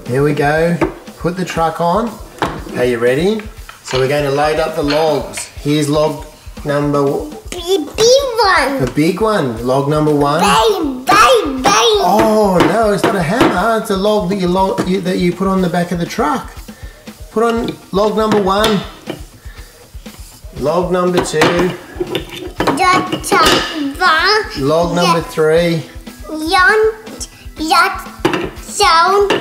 Here we go. Put the truck on. Are you ready? So we're going to load up the logs. Here's log number... Big one. The big one. Log number 1. Bang, bang, bang. Oh no, it's not a hammer. It's a log that you put on the back of the truck. Put on log number 1. Log number 2. Log number 3. Sound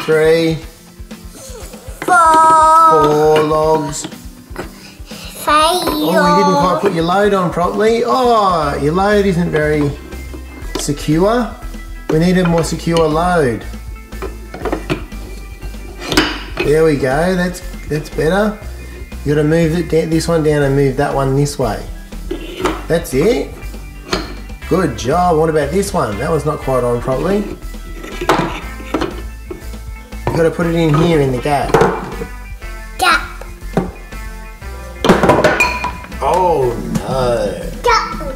3. 4 logs. 5. Oh, you didn't quite put your load on properly. Oh, your load isn't very secure. We need a more secure load. There we go. That's better. You got to move this one down and move that one this way. That's it. Good job. What about this one? That one's not quite on properly. You got to put it in here in the gap. Gap. Oh no. Gap.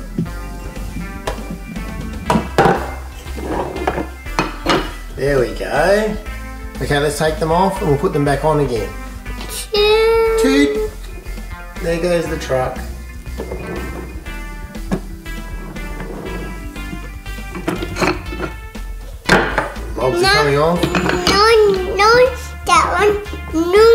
There we go. Okay, let's take them off and we'll put them back on again. Toot. There goes the truck. Logs are coming off. No, that one. No